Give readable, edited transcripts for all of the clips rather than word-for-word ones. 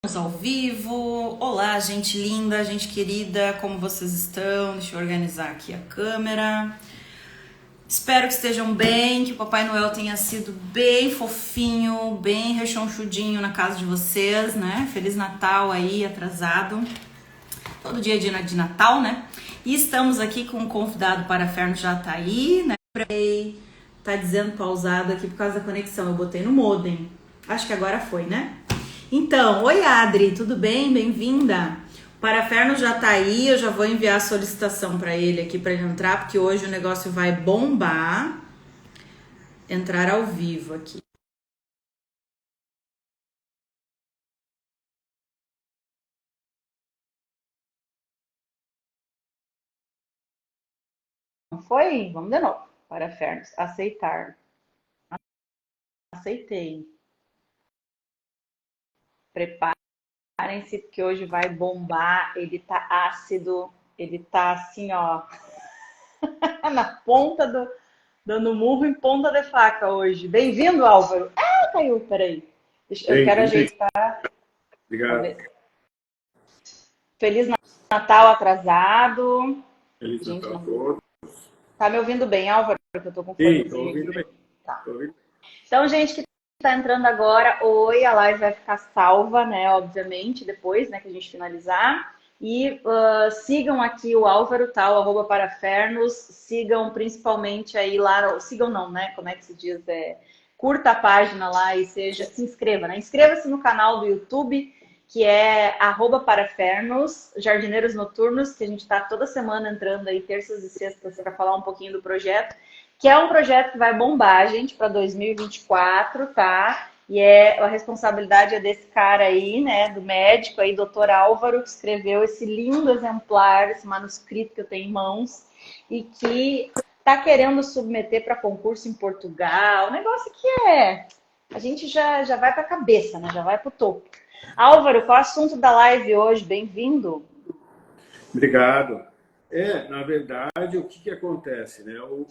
Ao vivo. Olá, gente linda, gente querida, como vocês estão? Deixa eu organizar aqui a câmera. Espero que estejam bem, que o Papai Noel tenha sido bem fofinho, bem rechonchudinho na casa de vocês, né? Feliz Natal aí, atrasado. Todo dia de Natal, né? E estamos aqui com um convidado paraferno, já tá aí, né? Tá dizendo pausado aqui por causa da conexão, eu botei no modem. Acho que agora foi, né? Então, oi Adri, tudo bem? Bem-vinda. O Paraferno já tá aí, eu já vou enviar a solicitação para ele aqui para ele entrar, porque hoje o negócio vai bombar. Entrar ao vivo aqui. Não foi? Vamos de novo. Parafernos, aceitar. Aceitei. Preparem-se, porque hoje vai bombar. Ele tá ácido, ele tá assim, ó, na ponta do. Dando murro em ponta de faca hoje. Bem-vindo, Álvaro. Ah, caiu, peraí. Eu quero Bem-vindo, ajeitar. obrigado. Feliz Natal atrasado. Feliz Gente, Natal a não. todos. Tá me ouvindo bem, Álvaro? Porque eu tô com Sim, estou fonezinho ouvindo aqui. bem. Tá. Tô ouvindo bem. Então, gente que tá entrando agora, oi, a live vai ficar salva, né? Obviamente, depois, né, que a gente finalizar. E sigam aqui o Álvaro, tá? O @parafernos. Sigam principalmente aí lá. Sigam não, né? Como é que se diz? Curta a página lá e se inscreva, né? Inscreva-se no canal do YouTube, que é @parafernos, Jardineiros Noturnos, que a gente está toda semana entrando aí, terças e sextas, para falar um pouquinho do projeto, que é um projeto que vai bombar, gente, para 2024, tá? E a responsabilidade é desse cara aí, né, do médico aí, doutor Álvaro, que escreveu esse lindo exemplar, esse manuscrito que eu tenho em mãos, e que tá querendo submeter para concurso em Portugal, um negócio que a gente já vai para a cabeça, né? Já vai para o topo. Álvaro, qual é o assunto da live hoje? Bem-vindo. Obrigado. Na verdade, o que acontece, né? O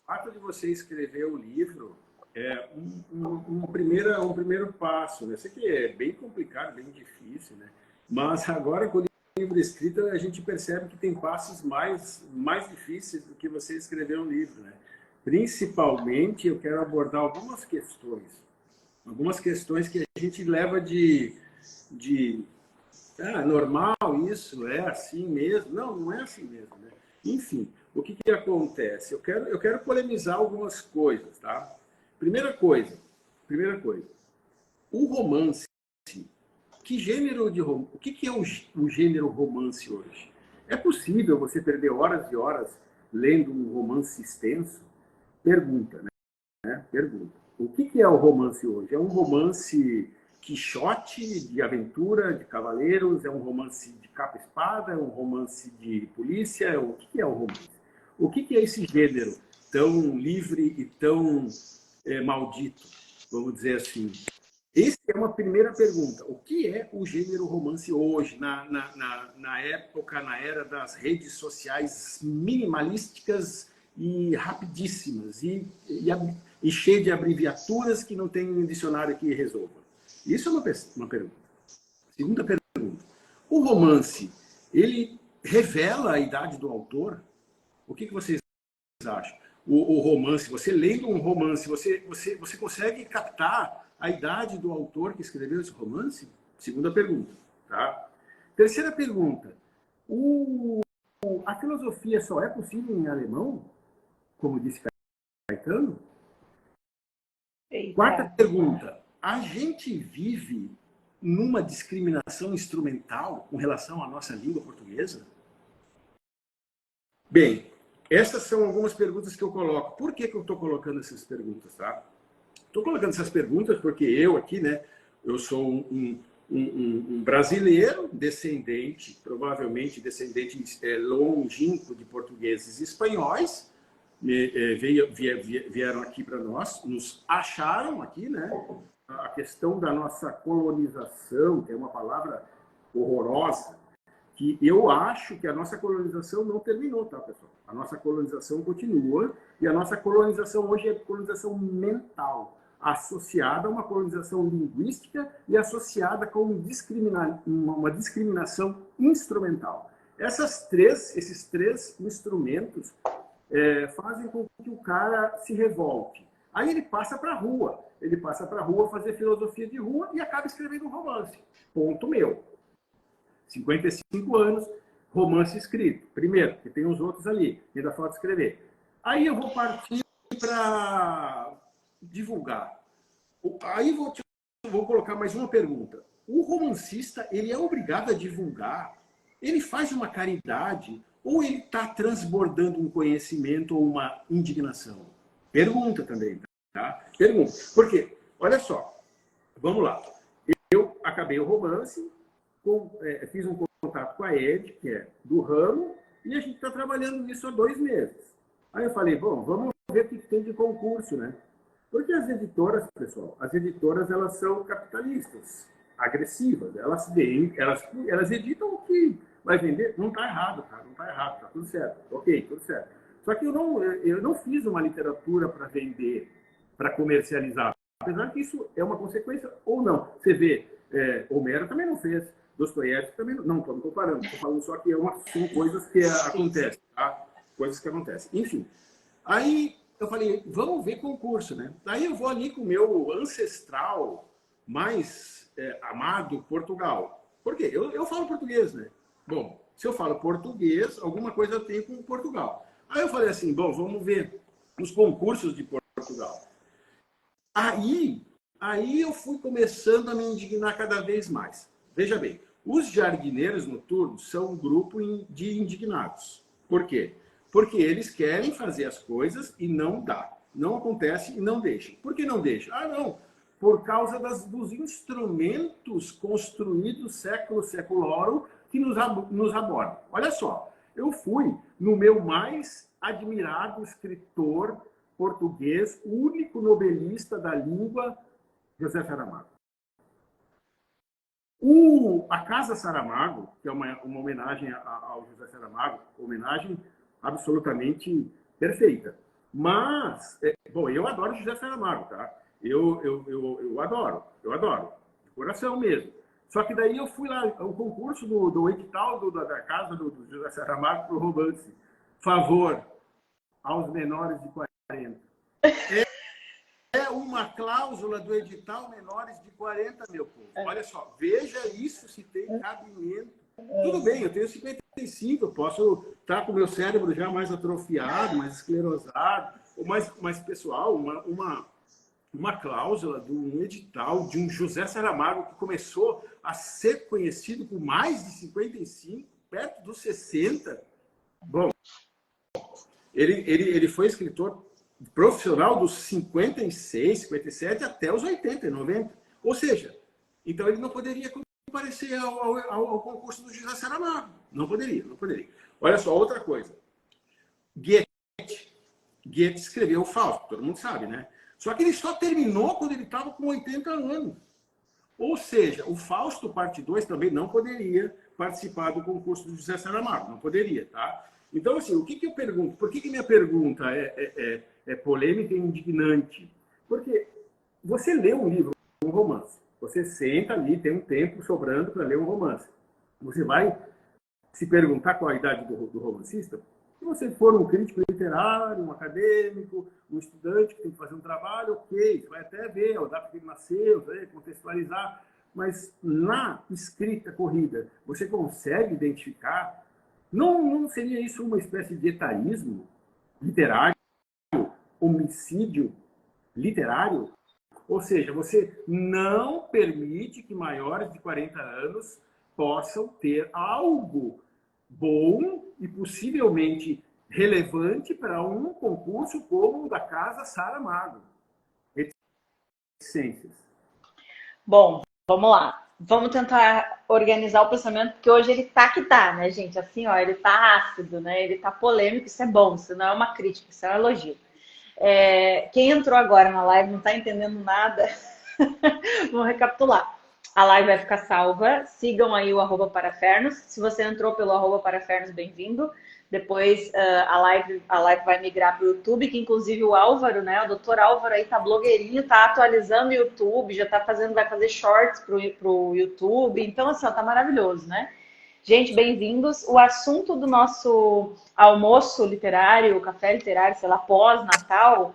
fato de você escrever o livro é um primeiro passo, né? Sei que é bem complicado, bem difícil, né? Mas agora, com o livro escrito, a gente percebe que tem passos mais difíceis do que você escrever um livro, né? Principalmente, eu quero abordar algumas questões que a gente leva de normal isso, é assim mesmo. Não, não é assim mesmo, né? Enfim, o que acontece? Eu quero polemizar algumas coisas, tá? Primeira coisa, o romance, que gênero de romance, o que é o gênero romance hoje? É possível você perder horas e horas lendo um romance extenso? Pergunta, né? Pergunta. O que é o romance hoje? É um romance Quixote, de aventura, de cavaleiros? É um romance de capa e espada? É um romance de polícia? O que é o romance? O que é esse gênero tão livre e tão maldito, vamos dizer assim? Essa é uma primeira pergunta. O que é o gênero romance hoje, na época, na era das redes sociais minimalísticas e rapidíssimas e cheio de abreviaturas que não tem um dicionário que resolva? Isso é uma pergunta. Segunda pergunta. O romance, ele revela a idade do autor? O que vocês acham? O romance, você lendo um romance, você consegue captar a idade do autor que escreveu esse romance? Segunda pergunta. Tá? Terceira pergunta. A filosofia só é possível em alemão, como disse Caetano? Quarta Eita. pergunta. A gente vive numa discriminação instrumental com relação à nossa língua portuguesa? Bem, essas são algumas perguntas que eu coloco. Por que eu estou colocando essas perguntas, tá? Estou colocando essas perguntas porque eu aqui, né, eu sou um brasileiro descendente, provavelmente descendente longínquo de portugueses e espanhóis, vieram aqui para nós, nos acharam aqui, né? A questão da nossa colonização, que é uma palavra horrorosa, que eu acho que a nossa colonização não terminou, tá, pessoal? A nossa colonização continua, e a nossa colonização hoje é colonização mental. associada a uma colonização linguística e associada com uma discriminação instrumental. Esses três instrumentos fazem com que o cara se revolte. Aí ele passa para a rua. Ele passa para a rua fazer filosofia de rua e acaba escrevendo um romance. Ponto meu. 55 anos, romance escrito. Primeiro, porque tem os outros ali, ainda falta escrever. Aí eu vou partir para divulgar. Aí vou colocar mais uma pergunta. O romancista, ele é obrigado a divulgar? Ele faz uma caridade? Ou ele está transbordando um conhecimento ou uma indignação? Pergunta também, tá? Pergunta. Porque, olha só, vamos lá. Eu acabei o romance, fiz um contato com a Ed, que é do ramo, e a gente está trabalhando nisso há 2 meses. Aí eu falei, bom, vamos ver o que tem de concurso, né? Porque as editoras, pessoal, elas são capitalistas, agressivas. Elas editam o que vai vender. Não está errado, cara, não está errado, está tudo certo. Ok, tudo certo. Só que eu não fiz uma literatura para vender, para comercializar. Apesar que isso é uma consequência ou não. Você vê, Homero também não fez, Dostoiévski também não. Não, estou me comparando, estou falando só que são coisas que acontecem, tá? Coisas que acontecem. Enfim, aí eu falei, vamos ver concurso, né? Daí eu vou ali com o meu ancestral mais amado Portugal. Por quê? Eu falo português, né? Bom, se eu falo português, alguma coisa eu tenho com Portugal. Aí eu falei assim, bom, vamos ver os concursos de Portugal. Aí eu fui começando a me indignar cada vez mais. Veja bem, os jardineiros noturnos são um grupo de indignados. Por quê? Porque eles querem fazer as coisas e não dá. Não acontece e não deixam. Por que não deixam? Ah, não. Por causa dos instrumentos construídos século que nos abordam. Olha só, eu fui no meu mais admirado escritor português, único nobelista da língua, José Saramago. A Casa Saramago, que é uma homenagem ao José Saramago, homenagem absolutamente perfeita. Mas, bom, eu adoro José Saramago, tá? Eu adoro, de coração mesmo. Só que daí eu fui lá, o concurso do edital da casa do José Saramago para o romance. Favor aos menores de 40. É uma cláusula do edital menores de 40, meu povo. Olha só, veja isso se tem cabimento. Tudo bem, eu tenho 55, eu posso estar com o meu cérebro já mais atrofiado, mais esclerosado, mas pessoal, uma cláusula de um edital de um José Saramago que começou a ser conhecido com mais de 55, perto dos 60. Bom, ele foi escritor profissional dos 56, 57 até os 80, 90. Ou seja, então ele não poderia comparecer ao concurso do José Saramago. Não poderia. Olha só, outra coisa. Goethe escreveu o Fausto, todo mundo sabe, né? Só que ele só terminou quando ele estava com 80 anos. Ou seja, o Fausto, parte 2, também não poderia participar do concurso do José Saramago. Não poderia, tá? Então, assim, o que eu pergunto? Por que minha pergunta é polêmica e indignante? Porque você lê um livro, um romance. Você senta ali, tem um tempo sobrando para ler um romance. Você vai se perguntar qual a idade do romancista? Se você for um crítico literário, um acadêmico, um estudante que tem que fazer um trabalho, ok, você vai até ver a data que ele nasceu, contextualizar. Mas na escrita corrida, você consegue identificar? Não seria isso uma espécie de etarismo literário, homicídio literário? Ou seja, você não permite que maiores de 40 anos possam ter algo bom e possivelmente relevante para um concurso como o da Casa Saramago. Reticências. Bom, vamos lá. Vamos tentar organizar o pensamento, porque hoje ele tá que tá, né, gente? Assim, ó, ele tá ácido, né? Ele tá polêmico, isso é bom, isso não é uma crítica, isso é um elogio. Quem entrou agora na live não tá entendendo nada, vamos recapitular. A live vai ficar salva, sigam aí o @parafernos. Se você entrou pelo @parafernos, bem-vindo. Depois a live vai migrar para o YouTube, que inclusive o Álvaro, né? O doutor Álvaro aí tá blogueirinho, tá atualizando o YouTube, já vai fazer shorts pro YouTube. Então, assim, ó, tá maravilhoso, né? Gente, bem-vindos. O assunto do nosso almoço literário, café literário, sei lá, pós-Natal,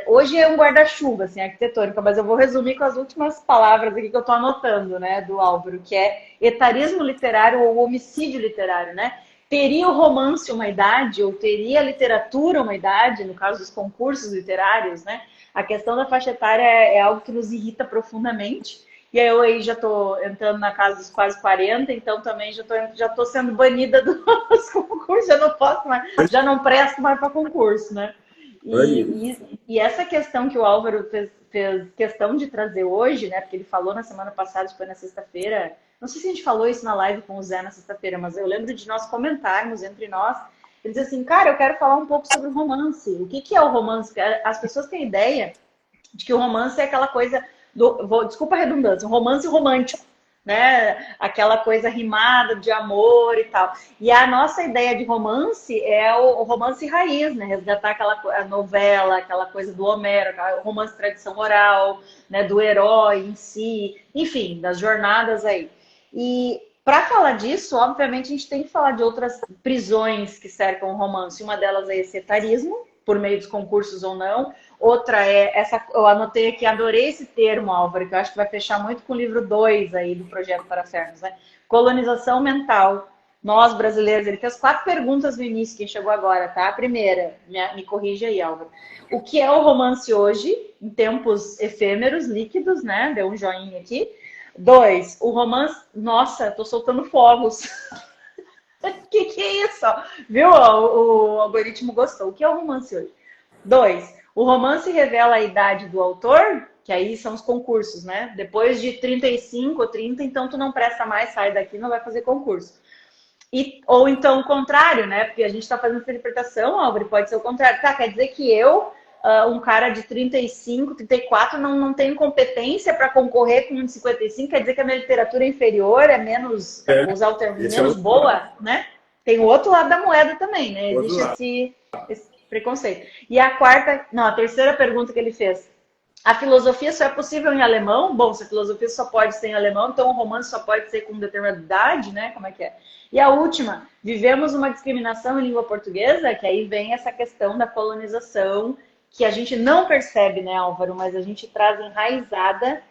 hoje é um guarda-chuva, assim, arquitetônico, mas eu vou resumir com as últimas palavras aqui que eu estou anotando, né, do Álvaro, que é etarismo literário ou homicídio literário, né? Teria o romance uma idade, ou teria a literatura uma idade, no caso dos concursos literários, né? A questão da faixa etária é algo que nos irrita profundamente. E aí eu aí já estou entrando na casa dos quase 40, então também já tô sendo banida dos concursos, já não posso mais, já não presto mais para concurso, né? E essa questão que o Álvaro fez questão de trazer hoje, né? Porque ele falou na semana passada, foi na sexta-feira. Não sei se a gente falou isso na live com o Zé na sexta-feira, mas eu lembro de nós comentarmos entre nós. Ele diz assim, cara, eu quero falar um pouco sobre o romance. O que é o romance? Porque as pessoas têm ideia de que o romance é aquela coisa desculpa a redundância, um romance romântico, né? Aquela coisa rimada de amor e tal. E a nossa ideia de romance é o romance raiz, né? Resgatar a novela, aquela coisa do Homero, o romance tradição oral, né? Do herói em si, enfim, das jornadas aí. E para falar disso, obviamente, a gente tem que falar de outras prisões que cercam o romance. Uma delas é esse etarismo, por meio dos concursos ou não. Outra é essa, eu anotei aqui, adorei esse termo, Álvaro, que eu acho que vai fechar muito com o livro 2 aí do Projeto Parafernos, né? Colonização mental. Nós, brasileiros, ele fez 4 perguntas no início, quem chegou agora, tá? A primeira, me corrija aí, Álvaro. O que é o romance hoje, em tempos efêmeros, líquidos, né? Deu um joinha aqui. 2, o romance... Nossa, tô soltando fogos. Que é isso? Viu? O algoritmo gostou. O que é o romance hoje? 2, o romance revela a idade do autor, que aí são os concursos, né? Depois de 35 ou 30, então tu não presta mais, sai daqui, não vai fazer concurso. Ou então o contrário, né? Porque a gente está fazendo essa interpretação, Álvaro, pode ser o contrário. Tá, quer dizer que eu, um cara de 35, 34, não tenho competência para concorrer com um de 55, quer dizer que a minha literatura é inferior, é menos, vou usar o termo, menos boa, né? Tem o outro lado da moeda também, né? Existe esse preconceito. E a terceira pergunta que ele fez. A filosofia só é possível em alemão? Bom, se a filosofia só pode ser em alemão, então o romance só pode ser com determinada idade, né? Como é que é? E a última, vivemos uma discriminação em língua portuguesa, que aí vem essa questão da colonização, que a gente não percebe, né, Álvaro? Mas a gente traz enraizada.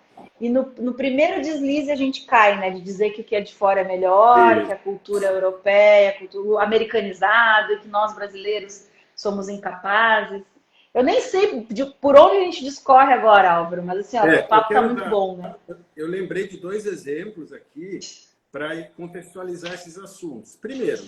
E no primeiro deslize a gente cai, né? De dizer que o que é de fora é melhor, que a cultura europeia, a cultura americanizada, que nós brasileiros somos incapazes. Eu nem sei por onde a gente discorre agora, Álvaro, mas assim, ó, o papo tá muito bom, né? Eu lembrei de 2 exemplos aqui para contextualizar esses assuntos. Primeiro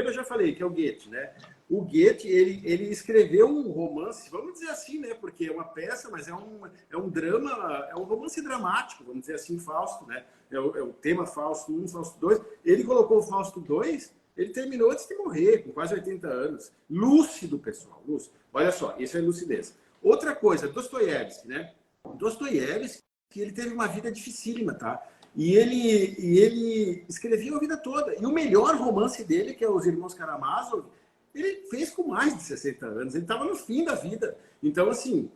eu já falei que é o Goethe, né? O Goethe, ele escreveu um romance, vamos dizer assim, né? Porque é uma peça, mas é um drama, é um romance dramático, vamos dizer assim, Fausto, né? É o tema Fausto 1, Fausto 2. Ele colocou o Fausto 2, ele terminou antes de morrer, com quase 80 anos. Lúcido, pessoal, lúcido. Olha só, isso é lucidez. Outra coisa, Dostoiévski, né? Dostoiévski, ele teve uma vida dificílima, tá? E ele escreveu a vida toda. E o melhor romance dele, que é Os Irmãos Karamazov, ele fez com mais de 60 anos. Ele estava no fim da vida. Então, assim,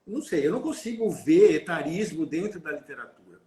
não sei, eu não consigo ver etarismo dentro da literatura.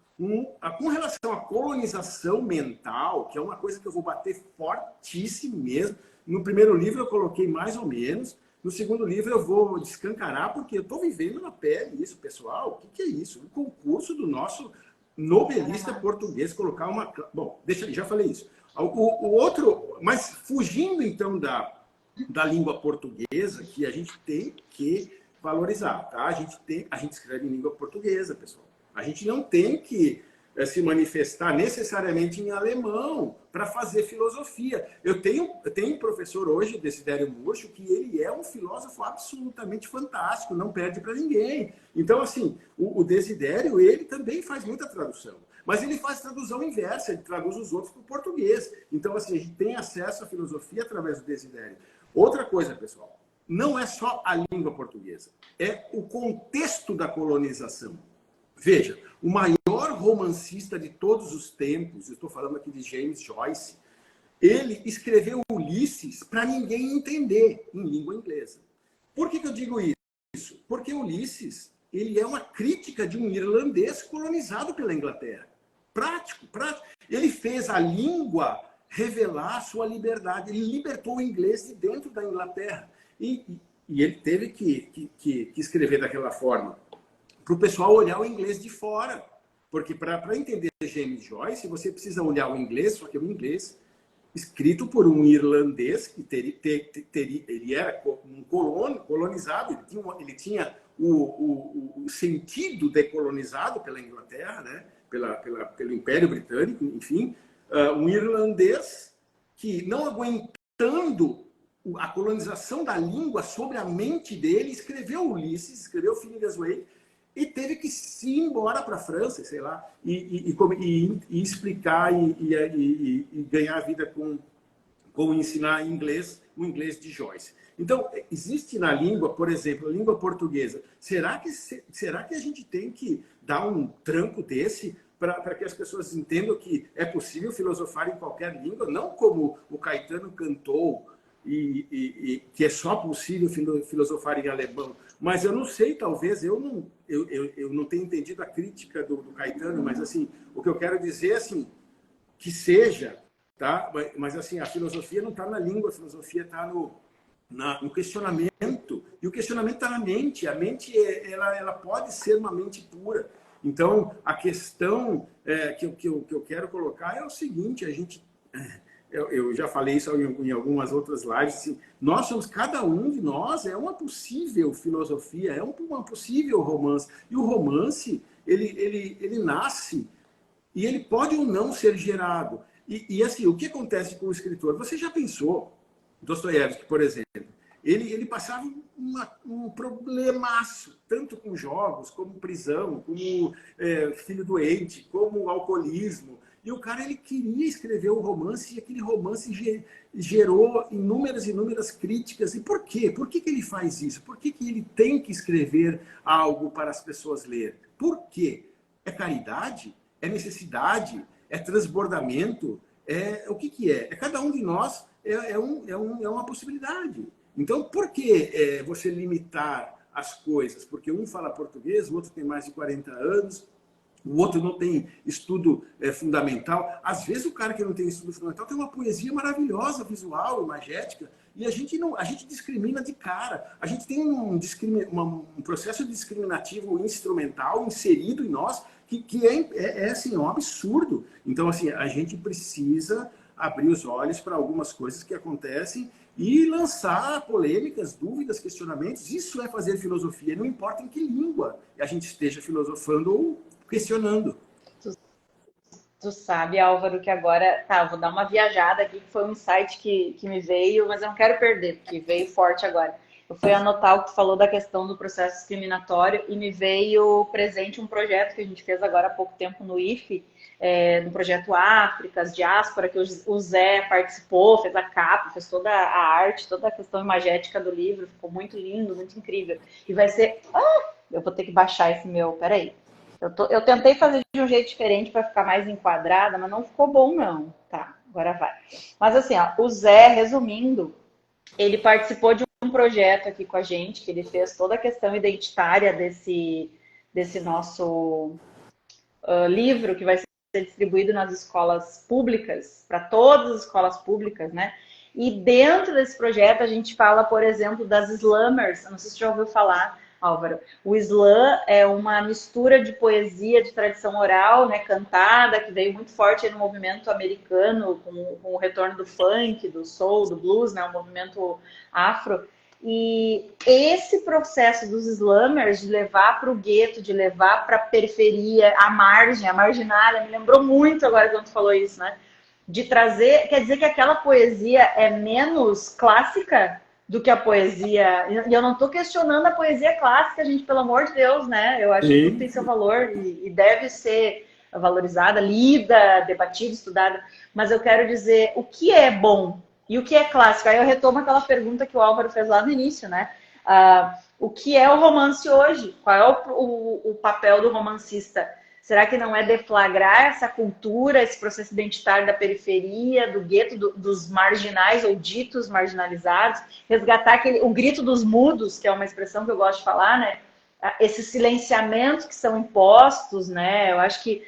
Com relação à colonização mental, que é uma coisa que eu vou bater fortíssimo mesmo. No primeiro livro eu coloquei mais ou menos. No segundo livro eu vou descancarar, porque eu estou vivendo na pele isso, pessoal. O que é isso? O concurso do nosso nobelista português colocar uma... Bom, deixa, já falei isso. O outro, mas fugindo então da língua portuguesa, que a gente tem que valorizar, tá? A gente escreve em língua portuguesa, pessoal. A gente não tem que se manifestar necessariamente em alemão para fazer filosofia. Eu tenho um professor hoje, Desidério Murcho, que ele é um filósofo absolutamente fantástico, não perde para ninguém. Então, assim, o Desidério, ele também faz muita tradução. Mas ele faz tradução inversa, ele traduz os outros para o português. Então, assim, a gente tem acesso à filosofia através do Desidério. Outra coisa, pessoal, não é só a língua portuguesa, é o contexto da colonização. Veja, o maior romancista de todos os tempos, eu estou falando aqui de James Joyce, ele escreveu Ulisses para ninguém entender em língua inglesa. Por que eu digo isso? Porque Ulisses, ele é uma crítica de um irlandês colonizado pela Inglaterra. Prático, prático. Ele fez a língua revelar sua liberdade. Ele libertou o inglês de dentro da Inglaterra. E ele teve que escrever daquela forma, para o pessoal olhar o inglês de fora. Porque para entender James Joyce, você precisa olhar o inglês, só que o inglês escrito por um irlandês que ele era um colonizado, ele tinha o sentido decolonizado pela Inglaterra, né? Pelo Império Britânico, enfim, um irlandês que, não aguentando a colonização da língua sobre a mente dele, escreveu Ulisses, escreveu Finnegan's Wake, e teve que se ir embora para a França, sei lá, e explicar e ganhar vida com ensinar inglês, o inglês de Joyce. Então, existe na língua, por exemplo, a língua portuguesa. Será que a gente tem que dar um tranco desse para que as pessoas entendam que é possível filosofar em qualquer língua? Não como o Caetano cantou, e que é só possível filosofar em alemão. Mas eu não sei, talvez, eu não tenho entendido a crítica do Caetano, mas assim, o que eu quero dizer é assim, que seja, tá? Mas assim, a filosofia não está na língua, a filosofia está no questionamento, e o questionamento está na mente. A mente ela pode ser uma mente pura. Então, a questão que eu quero colocar é o seguinte: a gente... Eu já falei isso em algumas outras lives. Assim, nós somos, cada um de nós é uma possível filosofia, é uma possível romance. E o romance, ele nasce e ele pode ou não ser gerado. E assim, o que acontece com o escritor? Você já pensou, Dostoiévski, por exemplo, ele passava um problemaço, tanto com jogos, como prisão, como filho doente, como alcoolismo. E o cara, ele queria escrever um romance, e aquele romance gerou inúmeras críticas. E por quê? Por que ele faz isso? Por que ele tem que escrever algo para as pessoas lerem? Por quê? É caridade? É necessidade? É transbordamento? O que é? Cada um de nós é uma possibilidade. Então, por que você limitar as coisas? Porque um fala português, o outro tem mais de 40 anos, o outro não tem estudo fundamental. Às vezes o cara que não tem estudo fundamental tem uma poesia maravilhosa, visual, imagética, e a gente discrimina de cara. A gente tem um processo discriminativo instrumental inserido em nós que é assim, um absurdo. Então, assim, a gente precisa abrir os olhos para algumas coisas que acontecem e lançar polêmicas, dúvidas, questionamentos. Isso é fazer filosofia, não importa em que língua a gente esteja filosofando ou questionando. Tu sabe, Álvaro, que agora... Tá, vou dar uma viajada aqui, que foi um insight que me veio, mas eu não quero perder, porque veio forte agora. Eu fui anotar o que tu falou da questão do processo discriminatório e me veio presente um projeto que a gente fez agora há pouco tempo no IFE, no projeto África, as diáspora, que o Zé participou, fez a capa, fez toda a arte, toda a questão imagética do livro, ficou muito lindo, muito incrível. E vai ser... eu vou ter que baixar esse meu... Peraí. Eu tentei fazer de um jeito diferente para ficar mais enquadrada, mas não ficou bom, não. Tá, agora vai. Mas assim, ó, o Zé, resumindo, ele participou de um projeto aqui com a gente, que ele fez toda a questão identitária desse nosso livro, que vai ser distribuído nas escolas públicas, para todas as escolas públicas, né? E dentro desse projeto a gente fala, por exemplo, das slammers. Não sei se você já ouviu falar, Álvaro. O slam é uma mistura de poesia de tradição oral, né, cantada, que veio muito forte no movimento americano, com o retorno do funk, do soul, do blues, né, o movimento afro. E esse processo dos slammers de levar para o gueto, de levar para a periferia, a margem, a marginália, me lembrou muito agora quando tu falou isso, né? De trazer, quer dizer que aquela poesia é menos clássica do que a poesia. E eu não estou questionando a poesia clássica, gente, pelo amor de Deus, né? Eu acho que tudo tem seu valor e deve ser valorizada, lida, debatida, estudada. Mas eu quero dizer o que é bom e o que é clássico. Aí eu retomo aquela pergunta que o Álvaro fez lá no início, né? O que é o romance hoje? Qual é o papel do romancista? Será que não é deflagrar essa cultura, esse processo identitário da periferia, do gueto, dos marginais ou ditos marginalizados, resgatar o grito dos mudos, que é uma expressão que eu gosto de falar, né? Esses silenciamentos que são impostos, né? Eu acho que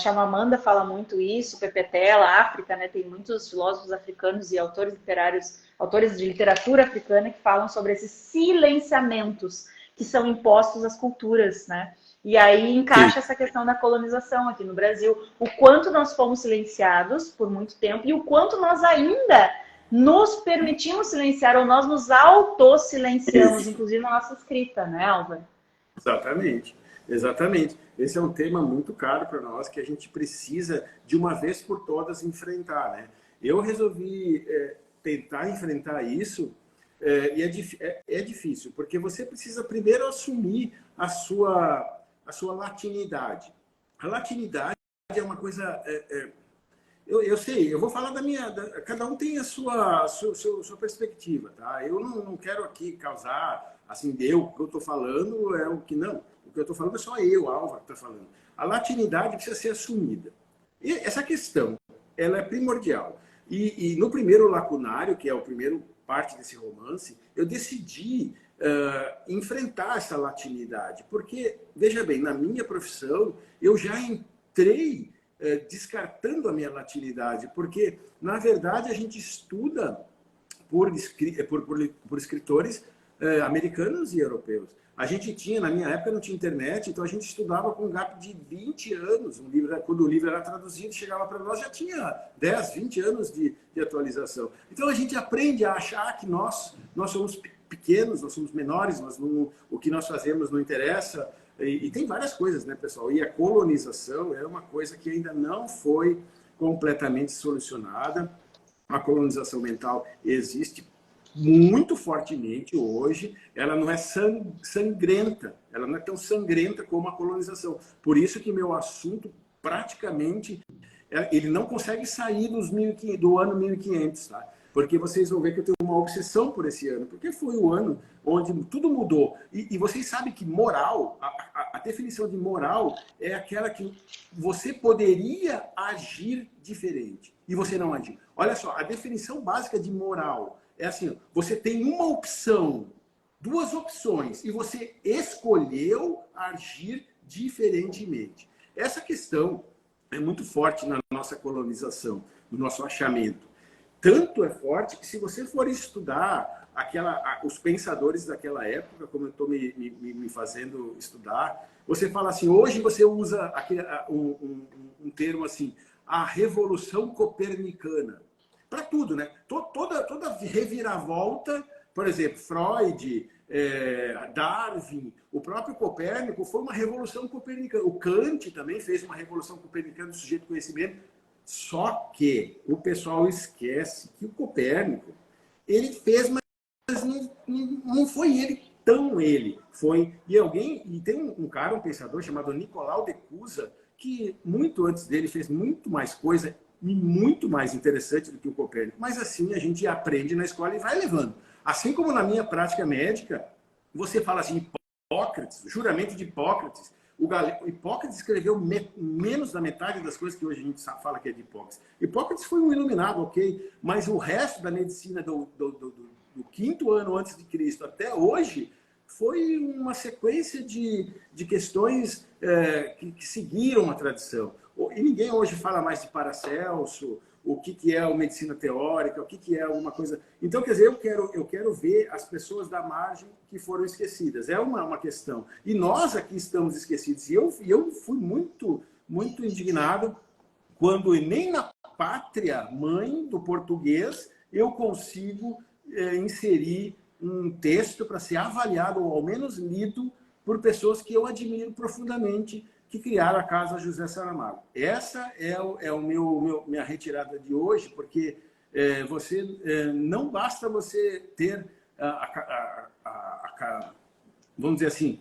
Chimamanda fala muito isso, Pepetela, África, né? Tem muitos filósofos africanos e autores literários, autores de literatura africana que falam sobre esses silenciamentos que são impostos às culturas, né? E aí encaixa essa questão da colonização aqui no Brasil. O quanto nós fomos silenciados por muito tempo e o quanto nós ainda nos permitimos silenciar ou nós nos autossilenciamos, inclusive na nossa escrita, né, Álvaro? Exatamente, exatamente. Esse é um tema muito caro para nós que a gente precisa, de uma vez por todas, enfrentar, né? Eu resolvi tentar enfrentar isso e é difícil, porque você precisa primeiro assumir a sua latinidade. A latinidade é uma coisa... Eu sei, eu vou falar da minha... cada um tem a sua perspectiva, tá? Eu não quero aqui causar, assim, o que eu estou falando é o que não. O que eu estou falando é só eu, Álvaro, que está falando. A latinidade precisa ser assumida. E essa questão, ela é primordial. E no primeiro lacunário, que é o primeiro parte desse romance, eu decidi enfrentar essa latinidade. Porque, veja bem, na minha profissão, eu já entrei descartando a minha latinidade, porque, na verdade, a gente estuda por escritores americanos e europeus. A gente tinha, na minha época não tinha internet, então a gente estudava com um gap de 20 anos. Quando o livro era traduzido, chegava para nós, já tinha 10, 20 anos de atualização. Então a gente aprende a achar que nós somos pequenos, nós somos menores, o que nós fazemos não interessa. E tem várias coisas, né, pessoal? E a colonização é uma coisa que ainda não foi completamente solucionada. A colonização mental existe muito fortemente hoje. Ela não é sangrenta, ela não é tão sangrenta como a colonização. Por isso que meu assunto, praticamente, ele não consegue sair do ano 1500, tá? Porque vocês vão ver que eu tenho uma obsessão por esse ano, porque foi o ano onde tudo mudou. E vocês sabem que moral, a definição de moral é aquela que você poderia agir diferente e você não agiu. Olha só, a definição básica de moral é assim, você tem uma opção, duas opções, e você escolheu agir diferentemente. Essa questão é muito forte na nossa colonização, no nosso achamento. Tanto é forte que se você for estudar os pensadores daquela época, como eu estou me fazendo estudar, você fala assim, hoje você usa um termo assim, a Revolução Copernicana. Para tudo, né? Toda reviravolta, por exemplo, Freud, Darwin, o próprio Copérnico, foi uma revolução copernicana. O Kant também fez uma revolução copernicana do sujeito conhecimento. Só que o pessoal esquece que o Copérnico, ele fez, mas não foi ele tão ele. E tem um cara, um pensador chamado Nicolau de Cusa, que muito antes dele fez muito mais coisa e muito mais interessante do que o Copérnico. Mas assim a gente aprende na escola e vai levando. Assim como na minha prática médica, você fala assim, Hipócrates, o juramento de Hipócrates. Hipócrates escreveu menos da metade das coisas que hoje a gente fala que é de Hipócrates. Hipócrates foi um iluminado, ok, mas o resto da medicina do 5º ano antes de Cristo até hoje foi uma sequência de questões que seguiram a tradição. E ninguém hoje fala mais de Paracelso, o que é a medicina teórica, o que é alguma coisa... Então, quer dizer, eu quero ver as pessoas da margem que foram esquecidas. É uma questão. E nós aqui estamos esquecidos. E eu fui muito, muito indignado quando nem na pátria mãe do português eu consigo inserir um texto para ser avaliado, ou ao menos lido, por pessoas que eu admiro profundamente, que criaram a Casa José Saramago. Essa é minha retirada de hoje, porque não basta você ter, vamos dizer assim,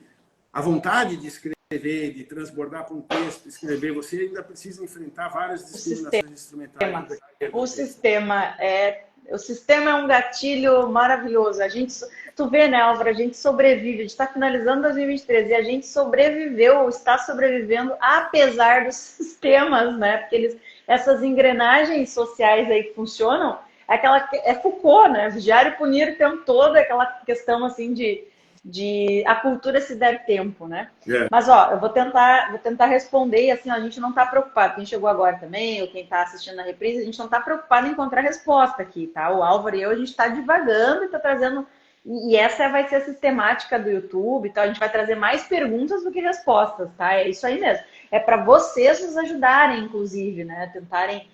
a vontade de escrever, de transbordar para um texto, escrever, você ainda precisa enfrentar várias discriminações instrumentais. O sistema é O sistema é um gatilho maravilhoso. Tu vê, né, Álvaro, a gente sobrevive. A gente está finalizando 2023 e a gente sobreviveu, está sobrevivendo apesar dos sistemas, né? Porque essas engrenagens sociais aí que funcionam, é Foucault, né? Vigiar e punir o tempo todo, aquela questão assim de a cultura se der tempo, né? É. Mas, ó, eu vou tentar responder, e assim, ó, a gente não está preocupado, quem chegou agora também, ou quem está assistindo na reprise, a gente não está preocupado em encontrar resposta aqui, tá? O Álvaro e eu, a gente está divagando e está trazendo, e essa vai ser a sistemática do YouTube, então a gente vai trazer mais perguntas do que respostas, tá? É isso aí mesmo. É para vocês nos ajudarem, inclusive, né? Tentarem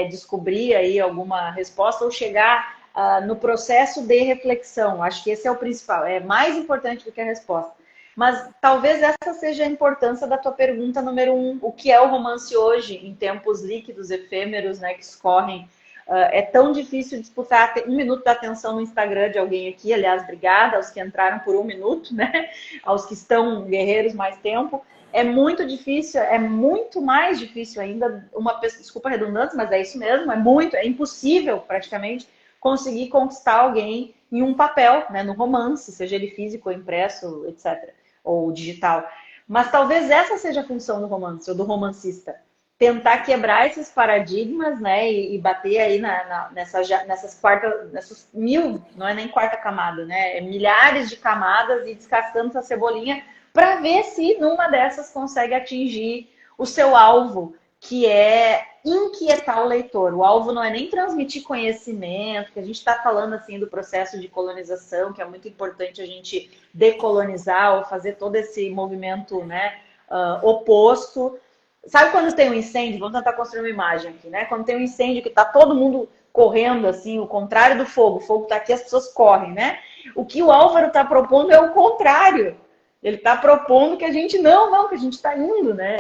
descobrir aí alguma resposta ou chegar no processo de reflexão. Acho que esse é o principal, é mais importante do que a resposta. Mas talvez essa seja a importância da tua pergunta número 1. O que é o romance hoje, em tempos líquidos, efêmeros, né, que escorrem? É tão difícil disputar 1 minuto da atenção no Instagram de alguém aqui. Aliás, obrigada aos que entraram por 1 minuto, né? Aos que estão guerreiros mais tempo. É muito difícil, é muito mais difícil ainda, desculpa a redundância, mas é isso mesmo, é impossível praticamente conseguir conquistar alguém em um papel, né, no romance, seja ele físico ou impresso, etc., ou digital. Mas talvez essa seja a função do romance, ou do romancista. Tentar quebrar esses paradigmas, né, e bater aí nessas mil, não é nem quarta camada, né, é milhares de camadas e descascando essa cebolinha para ver se numa dessas consegue atingir o seu alvo, que é inquietar o leitor. O alvo não é nem transmitir conhecimento, que a gente está falando assim do processo de colonização, que é muito importante a gente decolonizar ou fazer todo esse movimento, né, oposto. Sabe quando tem um incêndio? Vamos tentar construir uma imagem aqui, né? Quando tem um incêndio que está todo mundo correndo, assim, o contrário do fogo. O fogo está aqui, as pessoas correm, né? O que o Álvaro está propondo é o contrário. Ele está propondo que a gente que a gente está indo, né?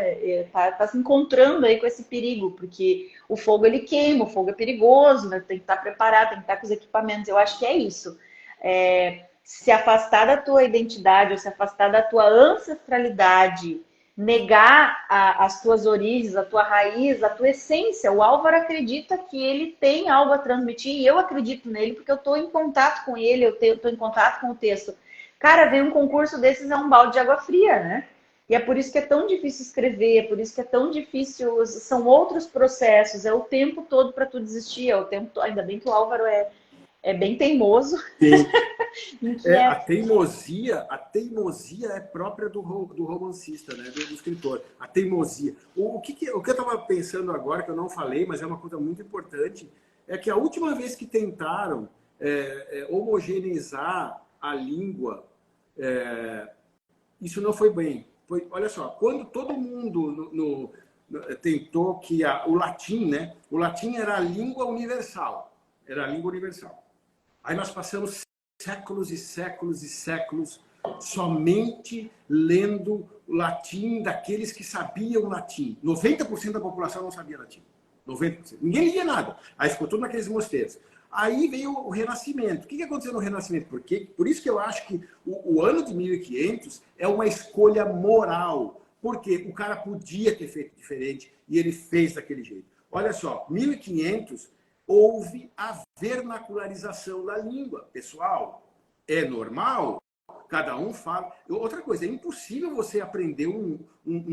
Tá se encontrando aí com esse perigo, porque o fogo ele queima, o fogo é perigoso, né? Tem que estar preparado, tem que estar com os equipamentos. Eu acho que é isso. Se afastar da tua identidade, ou se afastar da tua ancestralidade, negar as tuas origens, a tua raiz, a tua essência. O Álvaro acredita que ele tem algo a transmitir, e eu acredito nele, porque eu estou em contato com ele, eu estou em contato com o texto. Cara, vem um concurso desses, é um balde de água fria, né? E é por isso que é tão difícil escrever, é por isso que é tão difícil, são outros processos, é o tempo todo para tu desistir, ainda bem que o Álvaro é bem teimoso. Sim. A teimosia é própria do romancista, né? Do escritor. A teimosia. O que eu estava pensando agora, que eu não falei, mas é uma coisa muito importante, é que a última vez que tentaram homogeneizar a língua, isso não foi bem. Olha só, quando todo mundo tentou que o latim, né? O latim era a língua universal. Era a língua universal. Aí nós passamos séculos e séculos e séculos somente lendo o latim daqueles que sabiam latim. 90% da população não sabia latim. 90%. Ninguém lia nada. Aí ficou tudo naqueles mosteiros. Aí veio o Renascimento. O que aconteceu no Renascimento? Por isso que eu acho que o ano de 1500 é uma escolha moral. Porque o cara podia ter feito diferente e ele fez daquele jeito. Olha só, 1500 houve a vernacularização da língua. Pessoal, é normal? Cada um fala. Outra coisa, é impossível você aprender um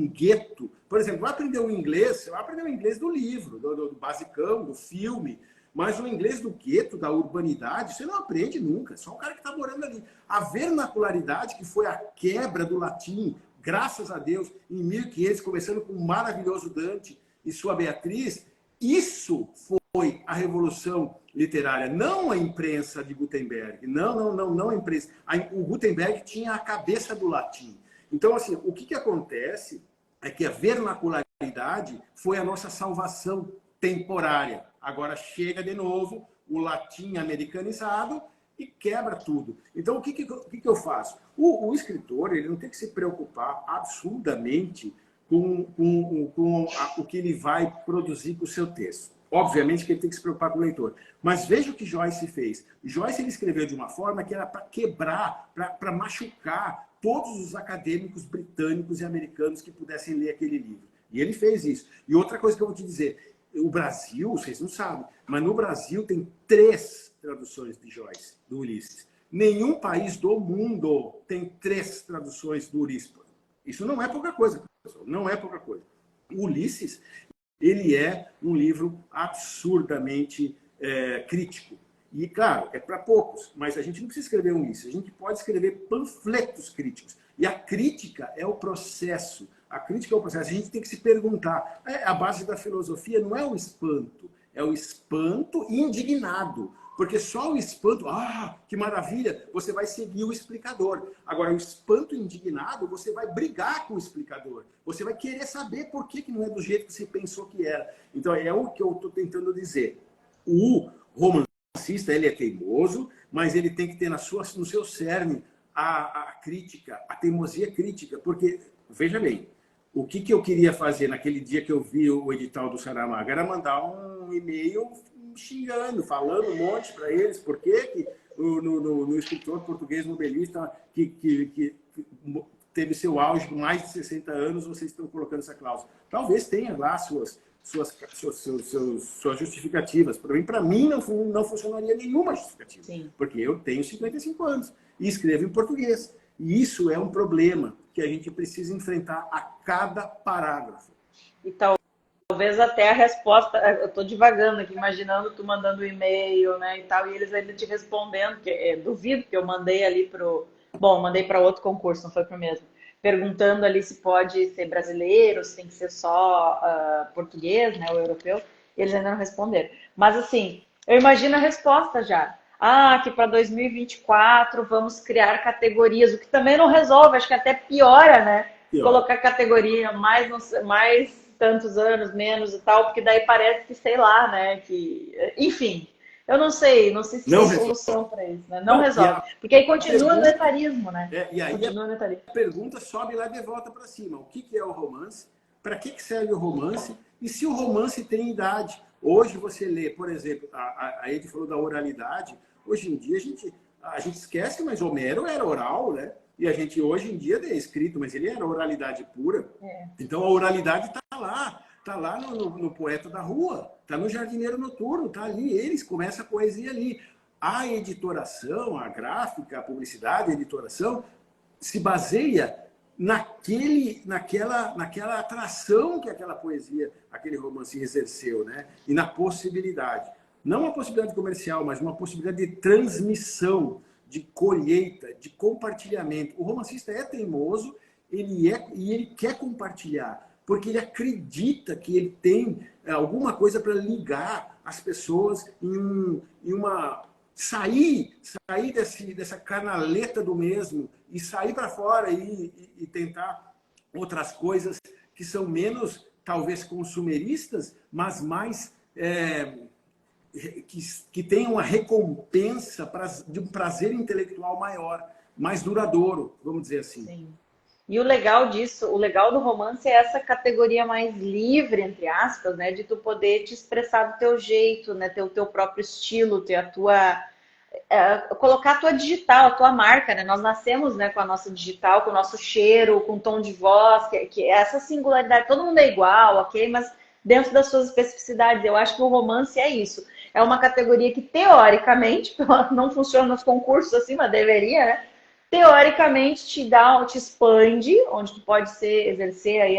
gueto. Por exemplo, vai aprender o inglês, você vai aprender o inglês do livro, do basicão, do filme. Mas o inglês do gueto, da urbanidade, você não aprende nunca. Só o cara que está morando ali. A vernacularidade, que foi a quebra do latim, graças a Deus, em 1500, começando com o maravilhoso Dante e sua Beatriz, isso foi a revolução literária, não a imprensa de Gutenberg. Não a imprensa. O Gutenberg tinha a cabeça do latim. Então, assim, o que acontece é que a vernacularidade foi a nossa salvação temporária. Agora chega de novo o latim americanizado e quebra tudo. Então, o que eu faço? O escritor ele não tem que se preocupar absurdamente com o que ele vai produzir com o seu texto. Obviamente que ele tem que se preocupar com o leitor. Mas veja o que Joyce fez. Joyce ele escreveu de uma forma que era para quebrar, para machucar todos os acadêmicos britânicos e americanos que pudessem ler aquele livro. E ele fez isso. E outra coisa que eu vou te dizer, o Brasil, vocês não sabem, mas no Brasil tem 3 traduções de Joyce, do Ulisses. Nenhum país do mundo tem 3 traduções do Ulisses. Isso não é pouca coisa, pessoal. Não é pouca coisa. O Ulisses, ele é um livro absurdamente crítico. E, claro, é para poucos, mas a gente não precisa escrever um Ulisses. A gente pode escrever panfletos críticos. E a crítica é o processo. A crítica é o processo. A gente tem que se perguntar. A base da filosofia não é o espanto. É o espanto indignado. Porque só o espanto, que maravilha, você vai seguir o explicador. Agora, o espanto indignado, você vai brigar com o explicador. Você vai querer saber por que não é do jeito que você pensou que era. Então, é o que eu estou tentando dizer. O romancista, ele é teimoso, mas ele tem que ter no seu cerne a crítica, a teimosia crítica. Porque, veja bem, o que eu queria fazer naquele dia que eu vi o edital do Saramago era mandar um e-mail xingando, falando um monte para eles, porque no escritor português novelista que teve seu auge com mais de 60 anos, vocês estão colocando essa cláusula. Talvez tenha lá suas justificativas. Para mim não funcionaria nenhuma justificativa. Sim. Porque eu tenho 55 anos e escrevo em português. E isso é um problema que a gente precisa enfrentar a cada parágrafo. E talvez até a resposta, eu estou divagando aqui, imaginando tu mandando um e-mail, né, e tal, e eles ainda te respondendo, que duvido que eu mandei ali mandei para outro concurso, não foi para o mesmo, perguntando ali se pode ser brasileiro, se tem que ser só português, né, ou europeu, eles ainda não responderam. Mas assim, eu imagino a resposta já. Que para 2024 vamos criar categorias, o que também não resolve, acho que até piora, né? Colocar categoria mais tantos anos, menos e tal, porque daí parece que, sei lá, né? Que, enfim, eu não sei se tem solução para isso, né? Não resolve. Porque aí continua no etarismo, né? E aí a pergunta sobe lá de volta para cima. O que é o romance? Para que serve o romance? E se o romance tem idade? Hoje você lê, por exemplo, a Ed falou da oralidade. Hoje em dia a gente esquece, mas Homero era oral, né? E a gente hoje em dia é escrito, mas ele era oralidade pura. Então a oralidade está lá no Poeta da Rua, está no Jardineiro Noturno, está ali, eles começam a poesia ali. A editoração, a gráfica, a publicidade, a editoração se baseia naquela atração que aquela poesia, aquele romance exerceu, né? E na possibilidade. Não uma possibilidade comercial, mas uma possibilidade de transmissão, de colheita, de compartilhamento. O romancista é teimoso, e ele quer compartilhar, porque ele acredita que ele tem alguma coisa para ligar as pessoas em uma... Sair dessa canaleta do mesmo e sair para fora e tentar outras coisas que são menos, talvez, consumeristas, mas mais... que tenham uma recompensa de um prazer intelectual maior, mais duradouro, vamos dizer assim. Sim. E o legal disso, o legal do romance é essa categoria mais livre, entre aspas, né? De tu poder te expressar do teu jeito, né? Ter o teu próprio estilo, ter a tua... colocar a tua digital, a tua marca, né? Nós nascemos, né, com a nossa digital, com o nosso cheiro, com o tom de voz, que é essa singularidade. Todo mundo é igual, ok? Mas dentro das suas especificidades. Eu acho que o romance é isso. É uma categoria que, teoricamente, não funciona nos concursos assim, mas deveria, né? Teoricamente te expande, onde tu pode exercer aí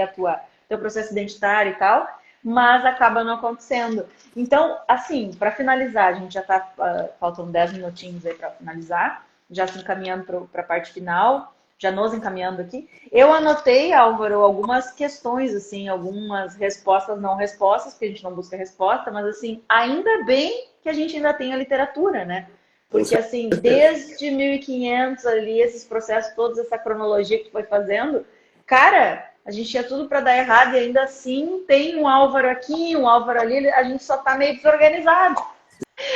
teu processo identitário e tal, mas acaba não acontecendo. Então, assim, para finalizar, a gente já está faltando 10 minutinhos aí para finalizar, já se encaminhando para a parte final, já nos encaminhando aqui. Eu anotei, Álvaro, algumas questões, assim, algumas respostas, não respostas, porque a gente não busca resposta, mas assim, ainda bem que a gente ainda tem a literatura, né? Porque, assim, desde 1500 ali, esses processos todos, essa cronologia que tu foi fazendo, cara, a gente tinha tudo para dar errado e ainda assim tem um Álvaro aqui, um Álvaro ali, a gente só tá meio desorganizado.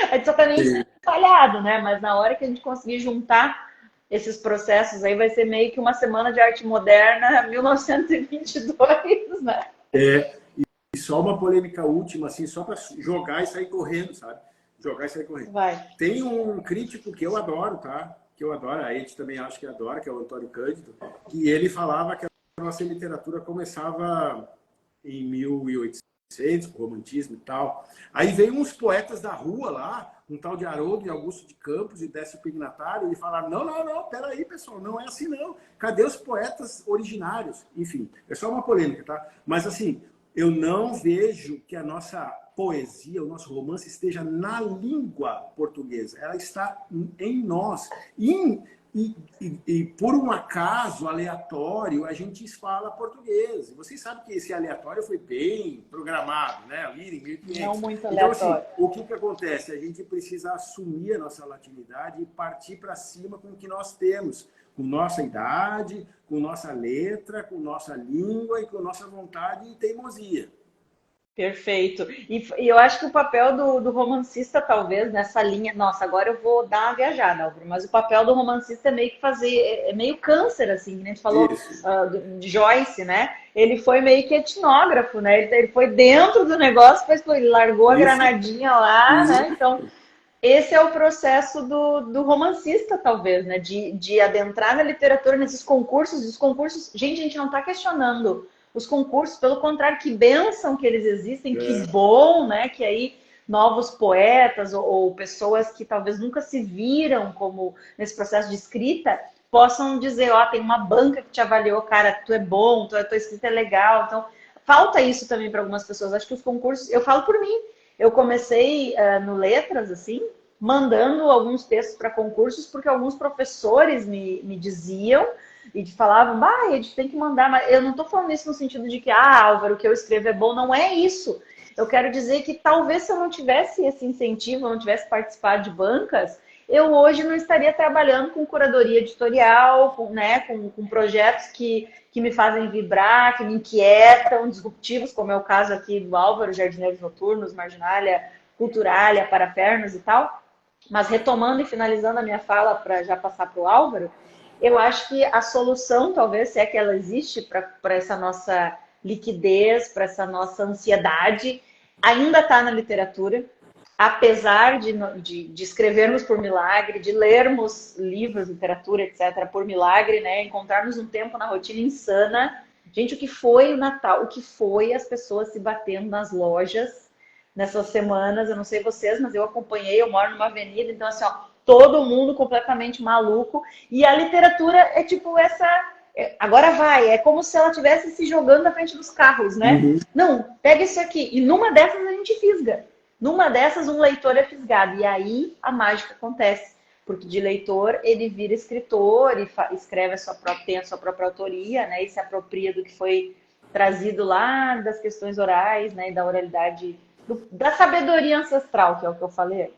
A gente só tá meio espalhado, né? Mas na hora que a gente conseguir juntar esses processos aí, vai ser meio que uma semana de arte moderna, 1922, né? E só uma polêmica última, assim, só para jogar e sair correndo, sabe? Jogar e sair correndo. Vai. Tem um crítico que eu adoro, tá? Que eu adoro, a Ed também acho que adora, que é o Antônio Cândido, que ele falava que a nossa literatura começava em 1800. adolescentes, com romantismo e tal. Aí veio uns poetas da rua lá, um tal de Haroldo e Augusto de Campos e Décio Pignatário, e falaram, não, peraí, pessoal, não é assim não. Cadê os poetas originários? Enfim, é só uma polêmica, tá? Mas assim, eu não vejo que a nossa poesia, o nosso romance esteja na língua portuguesa. Ela está em nós. E por um acaso aleatório, a gente fala português. Vocês sabem que esse aleatório foi bem programado, né? Ali em 1500. Não muito Então, assim, aleatório. o que acontece? A gente precisa assumir a nossa latinidade e partir para cima com o que nós temos. Com nossa idade, com nossa letra, com nossa língua e com nossa vontade e teimosia. Perfeito. E eu acho que o papel do romancista, talvez, nessa linha. Nossa, agora eu vou dar uma viajada, Álvaro, mas o papel do romancista é meio que fazer. É meio câncer, assim, que a gente falou Isso. de Joyce, né? Ele foi meio que etnógrafo, né? Ele foi dentro do negócio, depois ele largou a Isso. granadinha lá, Isso. né? Então, esse é o processo do romancista, talvez, né? De adentrar na literatura, nesses concursos. Os concursos, gente, a gente não está questionando os concursos, pelo contrário, que bênção que eles existem, que bom, né? Que aí novos poetas ou pessoas que talvez nunca se viram como nesse processo de escrita possam dizer, ó, tem uma banca que te avaliou, cara, tu é bom, tua escrita é legal. Então, falta isso também para algumas pessoas. Acho que os concursos, eu falo por mim, eu comecei no Letras, assim, mandando alguns textos para concursos, porque alguns professores me diziam e falavam, bah, a gente tem que mandar, mas eu não estou falando isso no sentido de que, Álvaro, o que eu escrevo é bom, não é isso. Eu quero dizer que talvez se eu não tivesse esse incentivo, eu não tivesse participado de bancas, eu hoje não estaria trabalhando com curadoria editorial, com projetos que me fazem vibrar, que me inquietam, disruptivos, como é o caso aqui do Álvaro, Jardineiros Noturnos, Marginália, Culturália, Parafernos e tal. Mas retomando e finalizando a minha fala para já passar para o Álvaro, eu acho que a solução, talvez, se é que ela existe para essa nossa liquidez, para essa nossa ansiedade, ainda está na literatura. Apesar de escrevermos por milagre, de lermos livros, literatura, etc., por milagre, né? Encontrarmos um tempo na rotina insana. Gente, o que foi o Natal? O que foi as pessoas se batendo nas lojas nessas semanas? Eu não sei vocês, mas eu acompanhei, eu moro numa avenida, então assim, ó, todo mundo completamente maluco. E a literatura é tipo essa... Agora vai, é como se ela estivesse se jogando na frente dos carros, né? Uhum. Não, pega isso aqui. E numa dessas a gente fisga. Numa dessas, um leitor é fisgado. E aí a mágica acontece. Porque de leitor, ele vira escritor e escreve tem a sua própria autoria, né? E se apropria do que foi trazido lá das questões orais, né? E da oralidade, da sabedoria ancestral, que é o que eu falei.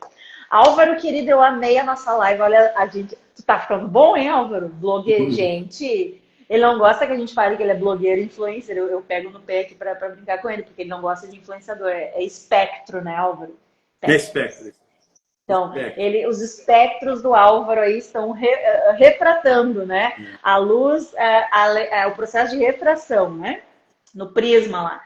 Álvaro, querido, eu amei a nossa live. Olha, a gente... Tu tá ficando bom, hein, Álvaro? Blogueiro, gente... Ele não gosta que a gente fale que ele é blogueiro, influencer. Eu pego no pé aqui pra brincar com ele, porque ele não gosta de influenciador. É espectro, né, Álvaro? Espectro. Então, os espectros do Álvaro aí estão retratando, né? A luz, o processo de refração, né? No prisma lá.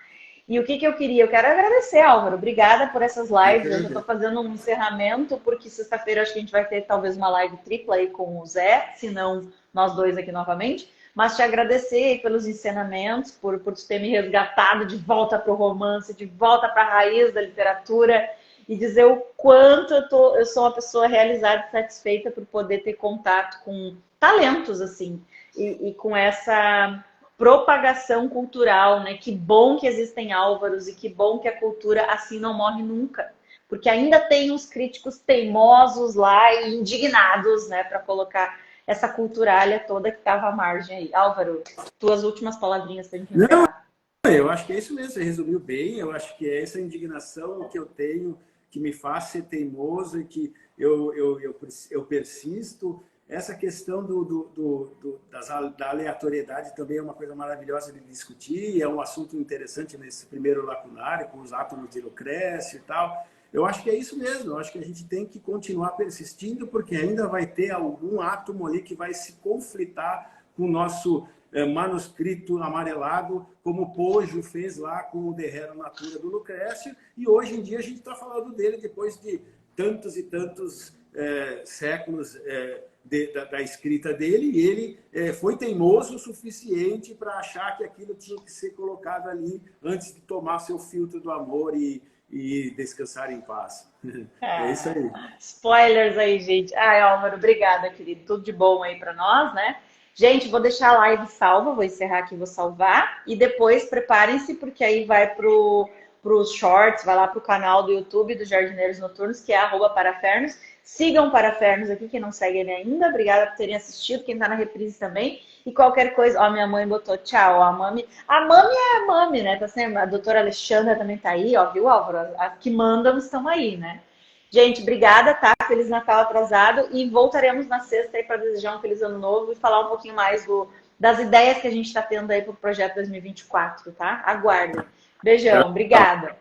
E o que eu queria? Eu quero agradecer, Álvaro. Obrigada por essas lives. Eu já estou fazendo um encerramento, porque sexta-feira acho que a gente vai ter talvez uma live tripla aí com o Zé, se não nós dois aqui novamente. Mas te agradecer pelos ensinamentos, por ter me resgatado de volta para o romance, de volta para a raiz da literatura e dizer o quanto eu sou uma pessoa realizada e satisfeita por poder ter contato com talentos, assim, e com essa propagação cultural, né? Que bom que existem Álvaros e que bom que a cultura assim não morre nunca. Porque ainda tem uns críticos teimosos lá e indignados, né? Para colocar essa culturalha toda que estava à margem aí. Álvaro, tuas últimas palavrinhas para a gente encerrar. Não, eu acho que é isso mesmo, você resumiu bem. Eu acho que é essa indignação que eu tenho, que me faz ser teimoso e que eu persisto. Essa questão da aleatoriedade também é uma coisa maravilhosa de discutir, é um assunto interessante nesse primeiro lacunário, com os átomos de Lucrécio e tal. Eu acho que é isso mesmo, eu acho que a gente tem que continuar persistindo, porque ainda vai ter algum átomo ali que vai se conflitar com o nosso manuscrito amarelado, como o Poggio fez lá com o De Rerum Natura do Lucrécio, e hoje em dia a gente está falando dele depois de tantos e tantos séculos da escrita dele, e ele foi teimoso o suficiente para achar que aquilo tinha que ser colocado ali antes de tomar seu filtro do amor e descansar em paz. É isso aí. Spoilers aí, gente. Ai, Álvaro, obrigada, querido. Tudo de bom aí para nós, né? Gente, vou deixar a live salva, vou encerrar aqui, vou salvar. E depois preparem-se, porque aí vai pros shorts, vai lá pro canal do YouTube do Jardineiros Noturnos, que é @parafernos. Sigam Parafernos aqui, quem não segue ele ainda. Obrigada por terem assistido, quem tá na reprise também. E qualquer coisa, ó, minha mãe botou tchau, ó, a Mami é a Mami, né? Tá sempre, a doutora Alexandra também tá aí, ó, viu, Álvaro? As que mandam estão aí, né? Gente, obrigada, tá? Feliz Natal atrasado e voltaremos na sexta aí para desejar um feliz ano novo e falar um pouquinho mais das ideias que a gente está tendo aí para o projeto 2024, tá? Aguardem. Beijão, obrigada.